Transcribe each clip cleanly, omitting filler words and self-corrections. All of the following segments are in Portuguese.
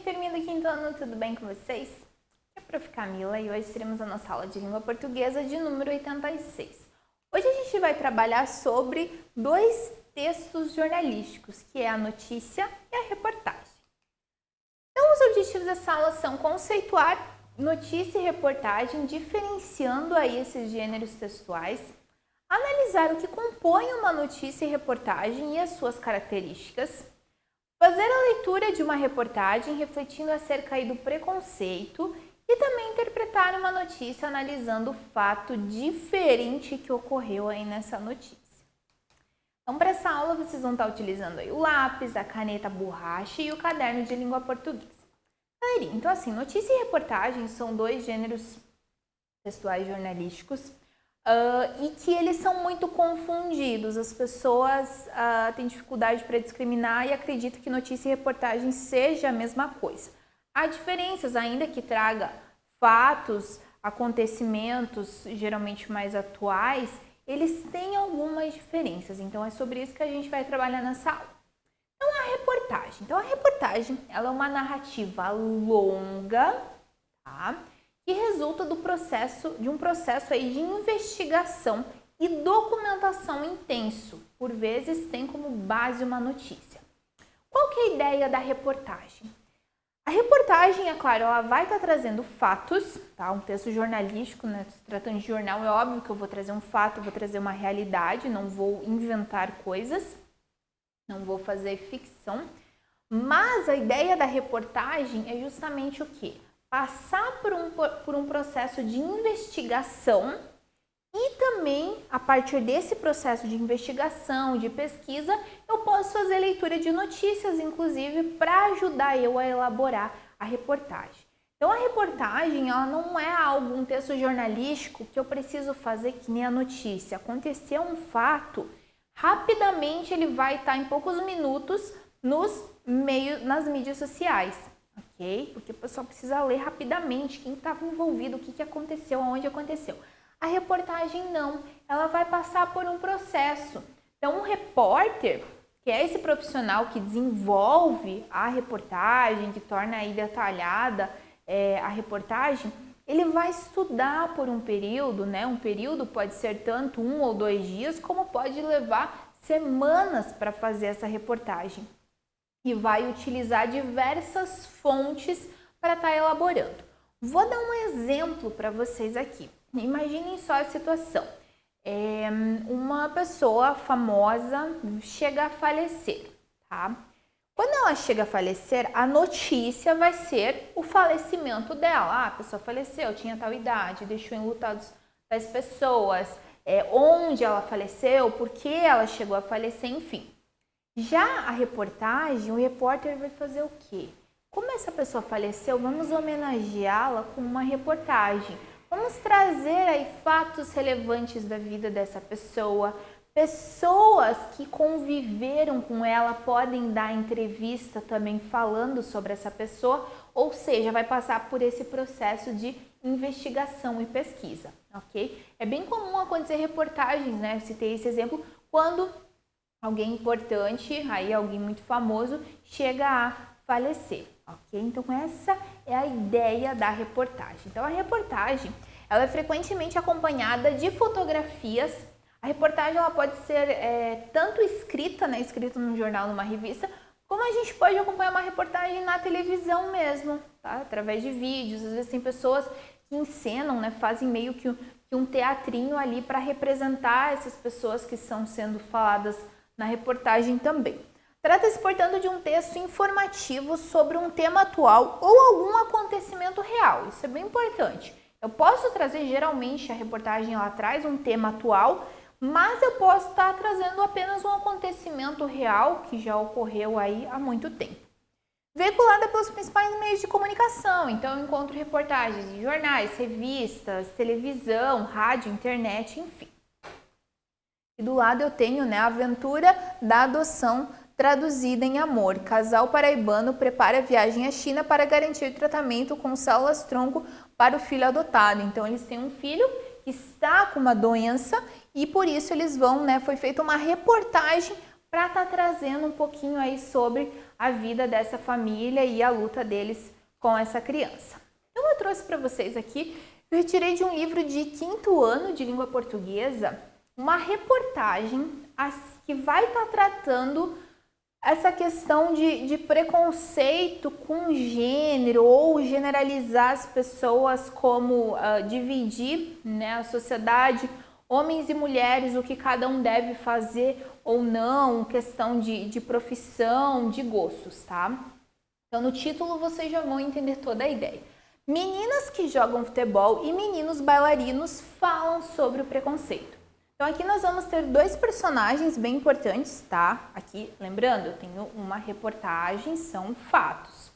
turminha do quinto ano, tudo bem com vocês? Aqui é a Prof. Camila e hoje teremos a nossa aula de língua portuguesa de número 86. Hoje a gente vai trabalhar sobre dois textos jornalísticos, que é a notícia e a reportagem. Então, os objetivos dessa aula são conceituar notícia e reportagem, diferenciando aí esses gêneros textuais, analisar o que compõe uma notícia e reportagem e as suas características, fazer a leitura de uma reportagem refletindo acerca aí do preconceito e também interpretar uma notícia analisando o fato diferente que ocorreu aí nessa notícia. Então, para essa aula, vocês vão estar utilizando aí o lápis, a caneta, a borracha e o caderno de língua portuguesa. Galerinha, então assim, notícia e reportagem são dois gêneros textuais jornalísticos e que eles são muito confundidos. As pessoas têm dificuldade para discriminar e acreditam que notícia e reportagem seja a mesma coisa. Há diferenças, ainda que traga fatos, acontecimentos geralmente mais atuais, eles têm algumas diferenças. Então é sobre isso que a gente vai trabalhar nessa aula. Então a reportagem. Então a reportagem, ela é uma narrativa longa, tá? Que resulta de um processo aí de investigação e documentação intenso. Por vezes tem como base uma notícia. Qual que é a ideia da reportagem? A reportagem, é claro, ela vai estar trazendo fatos, tá? Um texto jornalístico, né? Se tratando de jornal, é óbvio que eu vou trazer um fato, eu vou trazer uma realidade, não vou inventar coisas, não vou fazer ficção. Mas a ideia da reportagem é justamente o quê? Passar por um processo de investigação e também, a partir desse processo de investigação, de pesquisa, eu posso fazer leitura de notícias, inclusive, para ajudar eu a elaborar a reportagem. Então, a reportagem, ela não é um texto jornalístico que eu preciso fazer que nem a notícia. Aconteceu um fato, rapidamente ele vai estar em poucos minutos nas mídias sociais. Ok? Porque o pessoal precisa ler rapidamente quem estava envolvido, o que aconteceu, aonde aconteceu. A reportagem não, ela vai passar por um processo. Então, um repórter, que é esse profissional que desenvolve a reportagem, que torna aí detalhada a reportagem, ele vai estudar por um período, né? Um período pode ser tanto 1 ou 2 dias, como pode levar semanas para fazer essa reportagem. E vai utilizar diversas fontes para estar elaborando. Vou dar um exemplo para vocês aqui. Imaginem só a situação. Uma pessoa famosa chega a falecer, tá? Quando ela chega a falecer, a notícia vai ser o falecimento dela. A pessoa faleceu, tinha tal idade, deixou enlutados das pessoas, onde ela faleceu, por que ela chegou a falecer, enfim. Já a reportagem, o repórter vai fazer o quê? Como essa pessoa faleceu, vamos homenageá-la com uma reportagem. Vamos trazer aí fatos relevantes da vida dessa pessoa. Pessoas que conviveram com ela podem dar entrevista também falando sobre essa pessoa, ou seja, vai passar por esse processo de investigação e pesquisa, ok? É bem comum acontecer reportagens, né? Eu citei esse exemplo, quando alguém importante, aí alguém muito famoso, chega a falecer, ok? Então, essa é a ideia da reportagem. Então, a reportagem, ela é frequentemente acompanhada de fotografias. A reportagem, ela pode ser tanto escrita, né, escrita num jornal, numa revista, como a gente pode acompanhar uma reportagem na televisão mesmo, tá? Através de vídeos. Às vezes tem pessoas que encenam, né, fazem meio que um teatrinho ali para representar essas pessoas que estão sendo faladas na reportagem também. Trata-se, portanto, de um texto informativo sobre um tema atual ou algum acontecimento real. Isso é bem importante. Eu posso trazer, geralmente, a reportagem ela traz um tema atual, mas eu posso estar trazendo apenas um acontecimento real que já ocorreu aí há muito tempo. Veiculada pelos principais meios de comunicação. Então, eu encontro reportagens em jornais, revistas, televisão, rádio, internet, enfim. E do lado eu tenho, né, a aventura da adoção traduzida em amor. Casal paraibano prepara a viagem à China para garantir tratamento com células-tronco para o filho adotado. Então, eles têm um filho que está com uma doença e por isso eles vão, né, foi feita uma reportagem para estar trazendo um pouquinho aí sobre a vida dessa família e a luta deles com essa criança. Então eu trouxe para vocês aqui, eu retirei de um livro de 5º ano de língua portuguesa, uma reportagem que vai estar tratando essa questão de preconceito com gênero ou generalizar as pessoas, como dividir, né, a sociedade, homens e mulheres, o que cada um deve fazer ou não, questão de profissão, de gostos, tá? Então no título vocês já vão entender toda a ideia. Meninas que jogam futebol e meninos bailarinos falam sobre o preconceito. Então aqui nós vamos ter 2 personagens bem importantes, tá? Aqui, lembrando, eu tenho uma reportagem, são fatos.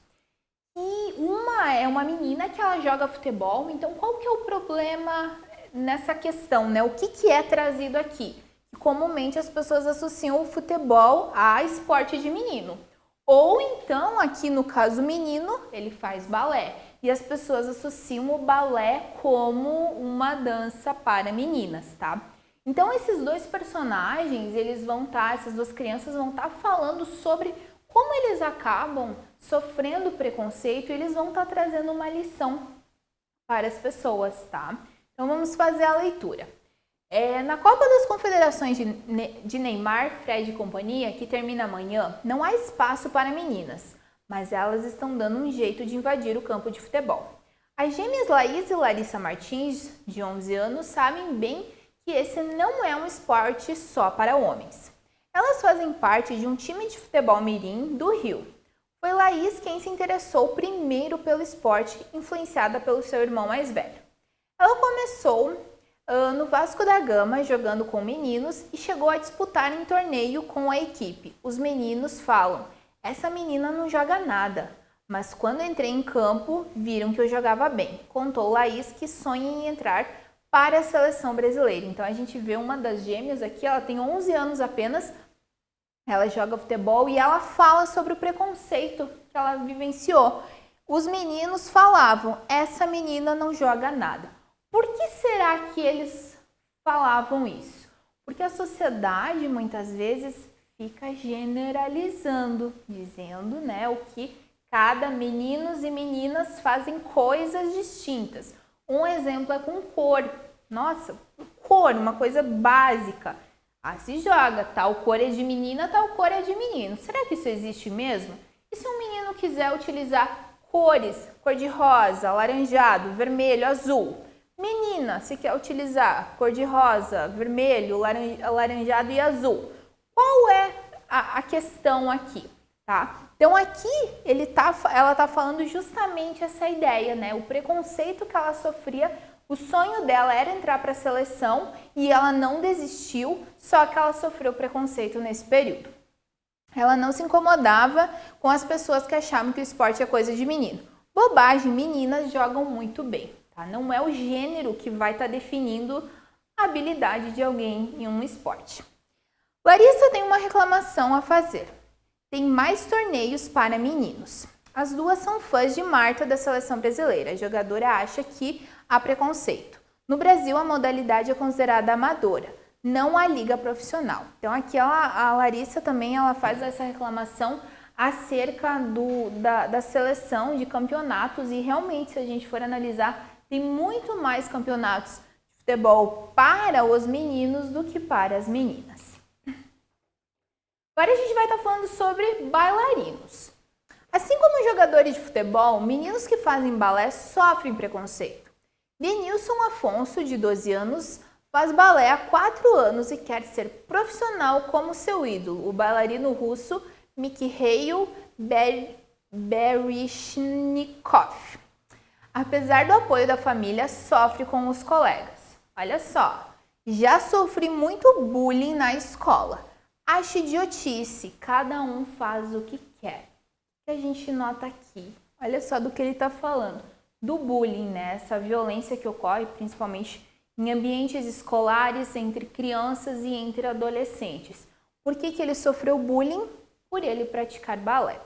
E uma é uma menina que ela joga futebol, então qual que é o problema nessa questão, né? O que é trazido aqui? Comumente as pessoas associam o futebol a esporte de menino. Ou então, aqui no caso, o menino, ele faz balé. E as pessoas associam o balé como uma dança para meninas, tá? Então, esses 2 personagens, essas 2 crianças vão estar falando sobre como eles acabam sofrendo preconceito e eles vão estar trazendo uma lição para as pessoas, tá? Então, vamos fazer a leitura. Na Copa das Confederações de Neymar, Fred e companhia, que termina amanhã, não há espaço para meninas, mas elas estão dando um jeito de invadir o campo de futebol. As gêmeas Laís e Larissa Martins, de 11 anos, sabem bem que esse não é um esporte só para homens. Elas fazem parte de um time de futebol mirim do Rio. Foi Laís quem se interessou primeiro pelo esporte, influenciada pelo seu irmão mais velho. Ela começou no Vasco da Gama, jogando com meninos, e chegou a disputar em torneio com a equipe. Os meninos falam, essa menina não joga nada, mas quando entrei em campo, viram que eu jogava bem. Contou Laís, que sonha em entrar para a seleção brasileira. Então a gente vê uma das gêmeas aqui, ela tem 11 anos apenas, ela joga futebol e ela fala sobre o preconceito que ela vivenciou. Os meninos falavam, essa menina não joga nada. Por que será que eles falavam isso? Porque a sociedade muitas vezes fica generalizando, dizendo, né, o que cada meninos e meninas fazem coisas distintas. Um exemplo é com cor. Nossa, cor, uma coisa básica. Se joga, tal cor é de menina, tal cor é de menino. Será que isso existe mesmo? E se um menino quiser utilizar cores, cor de rosa, alaranjado, vermelho, azul? Menina, se quer utilizar cor de rosa, vermelho, alaranjado e azul. Qual é a questão aqui, tá? Então aqui ela tá falando justamente essa ideia, né? O preconceito que ela sofria, o sonho dela era entrar para a seleção e ela não desistiu, só que ela sofreu preconceito nesse período. Ela não se incomodava com as pessoas que achavam que o esporte é coisa de menino. Bobagem, meninas jogam muito bem. Não é o gênero que vai estar definindo a habilidade de alguém em um esporte. Larissa tem uma reclamação a fazer. Tem mais torneios para meninos. As duas são fãs de Marta da seleção brasileira. A jogadora acha que há preconceito. No Brasil, a modalidade é considerada amadora, não a liga profissional. Então aqui a Larissa também ela faz essa reclamação acerca da seleção de campeonatos e realmente, se a gente for analisar, tem muito mais campeonatos de futebol para os meninos do que para as meninas. Agora a gente vai estar falando sobre bailarinos. Assim como jogadores de futebol, meninos que fazem balé sofrem preconceito. Denilson Afonso, de 12 anos, faz balé há 4 anos e quer ser profissional como seu ídolo, o bailarino russo Mikhail Baryshnikov. Apesar do apoio da família, sofre com os colegas. Olha só, já sofri muito bullying na escola. Acho idiotice, cada um faz o que quer. O que a gente nota aqui? Olha só do que ele está falando. Do bullying, né? Essa violência que ocorre principalmente em ambientes escolares, entre crianças e entre adolescentes. Por que ele sofreu bullying? Por ele praticar balé.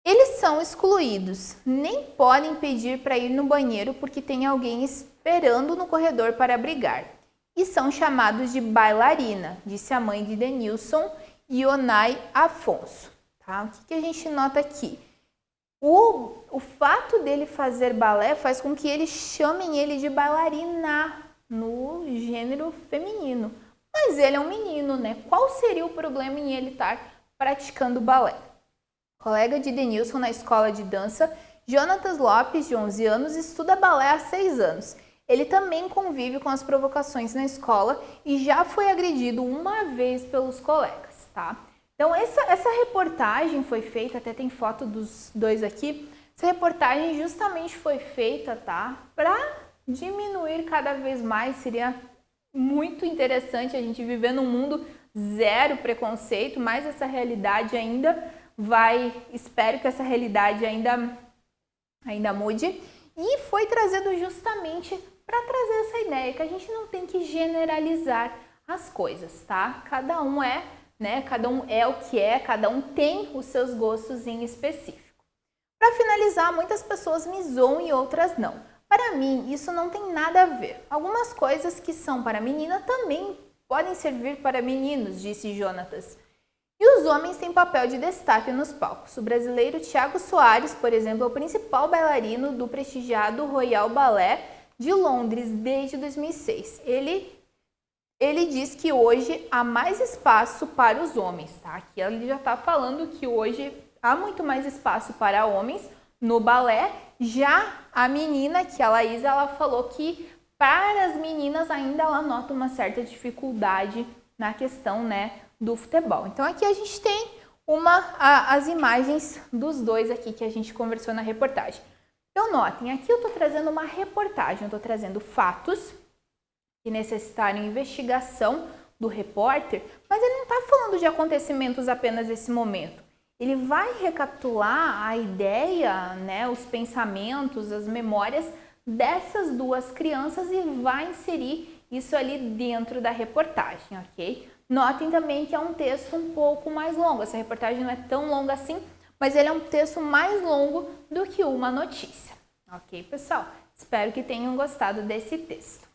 Eles são excluídos, nem podem pedir para ir no banheiro porque tem alguém esperando no corredor para brigar. E são chamados de bailarina, disse a mãe de Denilson, Ionai Afonso. tá? O que a gente nota aqui? O fato dele fazer balé faz com que eles chamem ele de bailarina no gênero feminino. Mas ele é um menino, né? Qual seria o problema em ele estar praticando balé? Colega de Denilson na escola de dança, Jonatas Lopes, de 11 anos, estuda balé há 6 anos. Ele também convive com as provocações na escola e já foi agredido uma vez pelos colegas, tá? Então, essa reportagem foi feita, até tem foto dos dois aqui, essa reportagem justamente foi feita, tá? Para diminuir cada vez mais, seria muito interessante a gente viver num mundo zero preconceito, mas essa realidade ainda espero que essa realidade ainda mude. E foi trazendo justamente para trazer essa ideia que a gente não tem que generalizar as coisas, tá? Cada um é o que é, cada um tem os seus gostos em específico. Para finalizar, muitas pessoas me zoam e outras não. Para mim, isso não tem nada a ver. Algumas coisas que são para menina também podem servir para meninos, disse Jonatas. E os homens têm papel de destaque nos palcos. O brasileiro Thiago Soares, por exemplo, é o principal bailarino do prestigiado Royal Ballet de Londres desde 2006. Ele diz que hoje há mais espaço para os homens, tá? Aqui ele já está falando que hoje há muito mais espaço para homens no balé. Já a menina, que é a Laísa, ela falou que para as meninas ainda ela nota uma certa dificuldade na questão, né, do futebol. Então aqui a gente tem as imagens dos dois aqui que a gente conversou na reportagem. Então notem, aqui eu estou trazendo uma reportagem, eu estou trazendo fatos que necessitarem investigação do repórter, mas ele não está falando de acontecimentos apenas nesse momento. Ele vai recapitular a ideia, né, os pensamentos, as memórias dessas duas crianças e vai inserir isso ali dentro da reportagem, ok? Notem também que é um texto um pouco mais longo. Essa reportagem não é tão longa assim, mas ele é um texto mais longo do que uma notícia. Ok, pessoal? Espero que tenham gostado desse texto.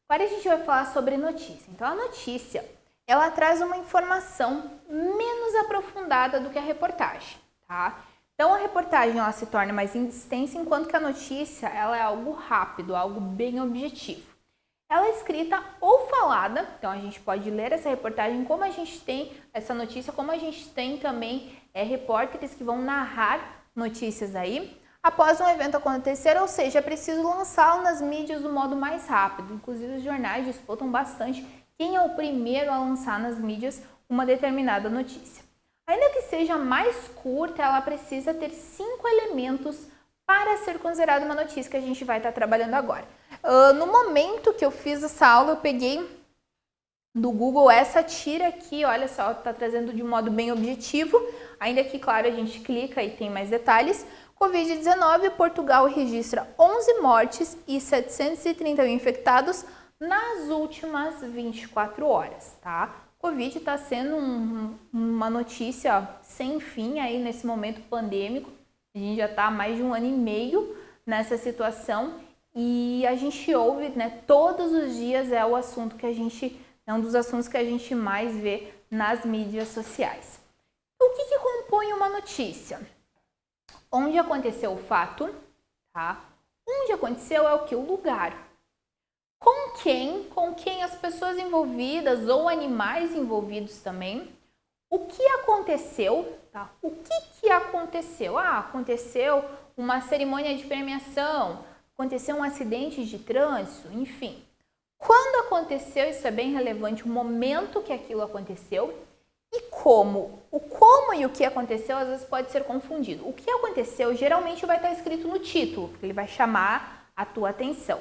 Agora a gente vai falar sobre notícia. Então, a notícia, ela traz uma informação menos aprofundada do que a reportagem, tá? Então, a reportagem ela se torna mais extensa, enquanto que a notícia ela é algo rápido, algo bem objetivo. Ela é escrita ou falada, então a gente pode ler essa reportagem como a gente tem essa notícia, como a gente tem também repórteres que vão narrar notícias aí após um evento acontecer, ou seja, é preciso lançá-lo nas mídias do modo mais rápido. Inclusive os jornais disputam bastante quem é o primeiro a lançar nas mídias uma determinada notícia. Ainda que seja mais curta, ela precisa ter 5 elementos para ser considerada uma notícia que a gente vai estar trabalhando agora. No momento que eu fiz essa aula, eu peguei do Google essa tira aqui, olha só, está trazendo de um modo bem objetivo, ainda que, claro, a gente clica e tem mais detalhes. Covid-19, Portugal registra 11 mortes e 731 infectados nas últimas 24 horas, tá? Covid está sendo uma notícia sem fim aí nesse momento pandêmico. A gente já está há mais de 1 ano e meio nessa situação e a gente ouve, né, todos os dias é o assunto que é um dos assuntos que a gente mais vê nas mídias sociais. O que compõe uma notícia? Onde aconteceu o fato, tá? Onde aconteceu é o que? O lugar. Com quem as pessoas envolvidas ou animais envolvidos também. O que aconteceu, tá? O que aconteceu? Aconteceu uma cerimônia de premiação, aconteceu um acidente de trânsito, enfim. Quando aconteceu, isso é bem relevante, o momento que aquilo aconteceu e como. O como e o que aconteceu às vezes pode ser confundido. O que aconteceu geralmente vai estar escrito no título, porque ele vai chamar a tua atenção.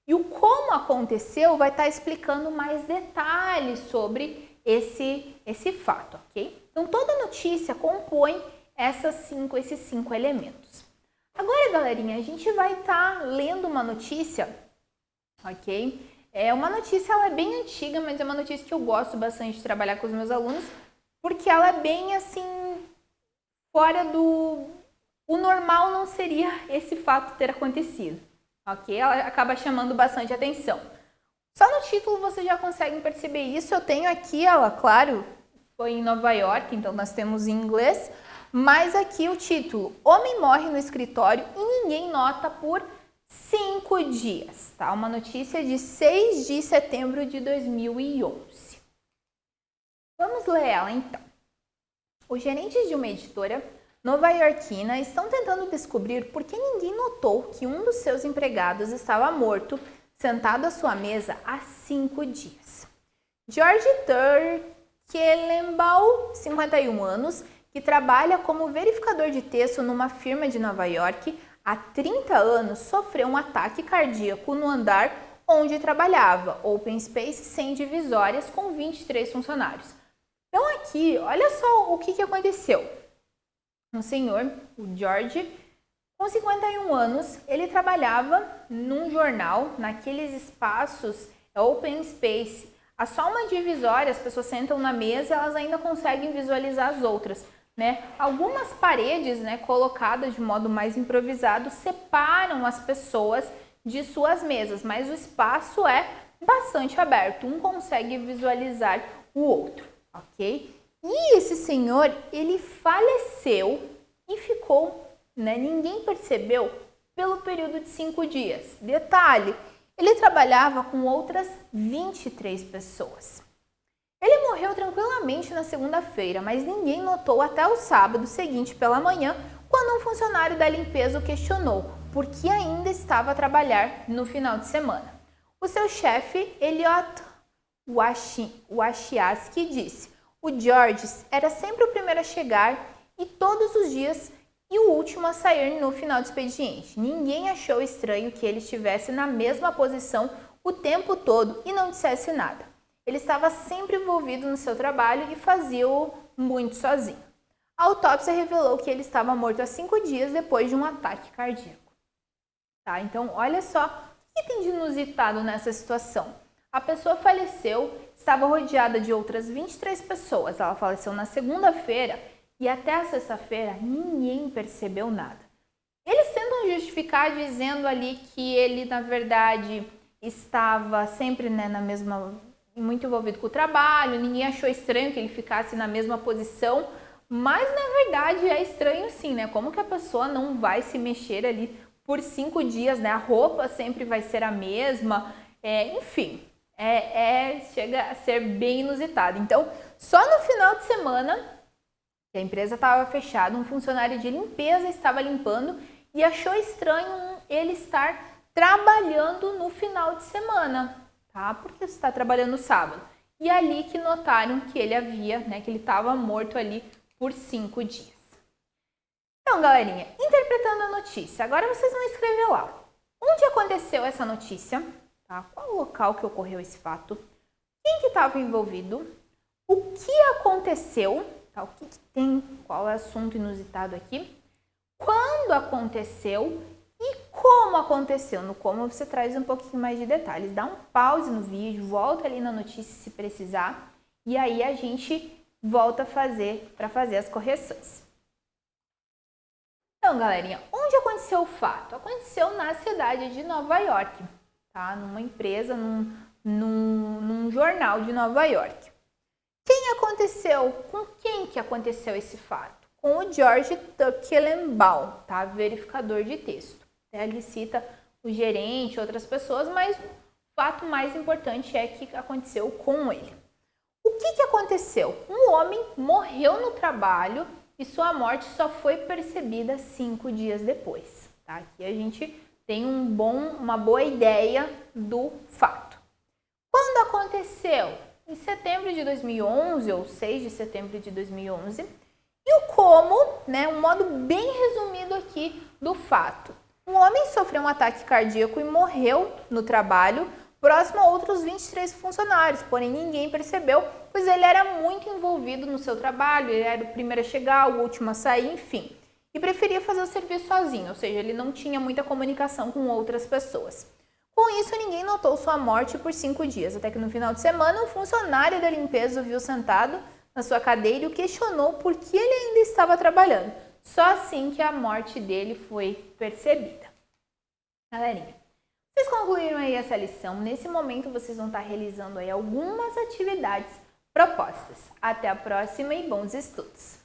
E o como aconteceu vai estar explicando mais detalhes sobre esse fato, ok? Então, toda notícia compõe esses 5 elementos. Agora, galerinha, a gente vai estar lendo uma notícia, ok? Uma notícia, ela é bem antiga, mas é uma notícia que eu gosto bastante de trabalhar com os meus alunos, porque ela é bem, assim, fora do... O normal não seria esse fato ter acontecido, ok? Ela acaba chamando bastante atenção. Só no título você já consegue perceber isso. Eu tenho aqui ela, claro, foi em Nova York, então nós temos em inglês, mas aqui o título: Homem morre no escritório e ninguém nota por 5 dias, tá? Uma notícia de 6 de setembro de 2011. Vamos ler ela então. Os gerentes de uma editora nova-iorquina estão tentando descobrir por que ninguém notou que um dos seus empregados estava morto, sentado à sua mesa há 5 dias. George Turkelenbaum, 51 anos, que trabalha como verificador de texto numa firma de Nova York, há 30 anos sofreu um ataque cardíaco no andar onde trabalhava, Open Space sem divisórias, com 23 funcionários. Então aqui, olha só o que aconteceu. Um senhor, o George, com 51 anos, ele trabalhava num jornal, naqueles espaços Open Space. Há só uma divisória, as pessoas sentam na mesa, elas ainda conseguem visualizar as outras, né? Algumas paredes, né, colocadas de modo mais improvisado, separam as pessoas de suas mesas, mas o espaço é bastante aberto, um consegue visualizar o outro, ok? E esse senhor, ele faleceu e ficou, né, ninguém percebeu, pelo período de 5 dias. Detalhe, ele trabalhava com outras 23 pessoas. Ele morreu tranquilamente na segunda-feira, mas ninguém notou até o sábado seguinte pela manhã, quando um funcionário da limpeza o questionou por que ainda estava a trabalhar no final de semana. O seu chefe, Elliot Washiaski, disse: o George era sempre o primeiro a chegar e todos os dias e o último a sair no final do expediente. Ninguém achou estranho que ele estivesse na mesma posição o tempo todo e não dissesse nada. Ele estava sempre envolvido no seu trabalho e fazia-o muito sozinho. A autópsia revelou que ele estava morto há 5 dias depois de um ataque cardíaco. Tá? Então, olha só o que tem de inusitado nessa situação. A pessoa faleceu, estava rodeada de outras 23 pessoas. Ela faleceu na segunda-feira e até a sexta-feira ninguém percebeu nada. Eles tentam justificar dizendo ali que ele, na verdade, estava sempre, né, muito envolvido com o trabalho, ninguém achou estranho que ele ficasse na mesma posição, mas na verdade é estranho sim, né? Como que a pessoa não vai se mexer ali por 5 dias, né? A roupa sempre vai ser a mesma, enfim, chega a ser bem inusitado. Então, só no final de semana, que a empresa estava fechada, um funcionário de limpeza estava limpando e achou estranho ele estar trabalhando no final de semana. Tá? Porque você está trabalhando no sábado. E ali que notaram que ele havia, né, que ele estava morto ali por 5 dias. Então, galerinha, interpretando a notícia, agora vocês vão escrever lá. Onde aconteceu essa notícia? Tá? Qual o local que ocorreu esse fato? Quem que estava envolvido? O que aconteceu? Tá? O que tem? Qual é o assunto inusitado aqui? Quando aconteceu? E como aconteceu? No como você traz um pouquinho mais de detalhes. Dá um pause no vídeo, volta ali na notícia se precisar e aí a gente volta para fazer as correções. Então, galerinha, onde aconteceu o fato? Aconteceu na cidade de Nova York, tá? Numa empresa, num jornal de Nova York. Quem aconteceu? Com quem que aconteceu esse fato? Com o George Turkelenbaum, tá? Verificador de texto. Ele cita o gerente, outras pessoas, mas o fato mais importante é que aconteceu com ele. O que aconteceu? Um homem morreu no trabalho e sua morte só foi percebida 5 dias depois. Tá? Aqui a gente tem uma boa ideia do fato. Quando aconteceu? Em setembro de 2011, ou 6 de setembro de 2011. E o como, né, um modo bem resumido aqui do fato. Um homem sofreu um ataque cardíaco e morreu no trabalho, próximo a outros 23 funcionários, porém ninguém percebeu, pois ele era muito envolvido no seu trabalho, ele era o primeiro a chegar, o último a sair, enfim, e preferia fazer o serviço sozinho, ou seja, ele não tinha muita comunicação com outras pessoas. Com isso, ninguém notou sua morte por 5 dias, até que no final de semana, um funcionário da limpeza o viu sentado na sua cadeira e o questionou por que ele ainda estava trabalhando. Só assim que a morte dele foi percebida. Galerinha, vocês concluíram aí essa lição. Nesse momento vocês vão estar realizando aí algumas atividades propostas. Até a próxima e bons estudos!